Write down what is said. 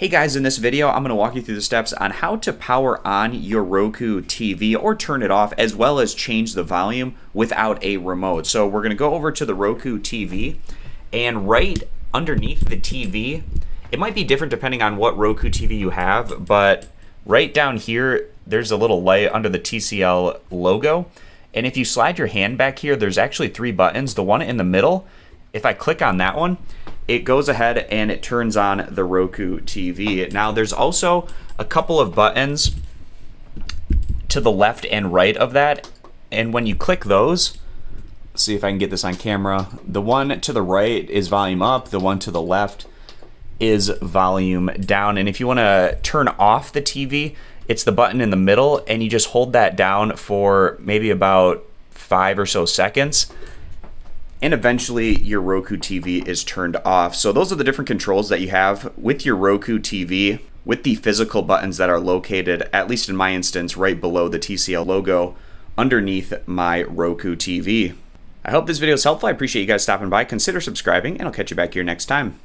Hey guys, in this video, I'm going to walk you through the steps on how to power on your Roku TV or turn it off, as well as change the volume without a remote. So we're going to go over to the Roku TV, and right underneath the TV, it might be different depending on what Roku TV you have, but right down here, there's a little light under the TCL logo. And if you slide your hand back here, there's actually 3 buttons. The one in the middle, if I click on that one, it goes ahead and it turns on the Roku TV. Now there's also a couple of buttons to the left and right of that, and when you click those, let's see if I can get this on camera, the one to the right is volume up, the one to the left is volume down. And if you want to turn off the TV, it's the button in the middle, and you just hold that down for maybe about 5 or so seconds. And eventually your Roku TV is turned off. So those are the different controls that you have with your Roku TV, with the physical buttons that are located, at least in my instance, right below the TCL logo underneath my Roku TV. I hope this video is helpful. I appreciate you guys stopping by. Consider subscribing, and I'll catch you back here next time.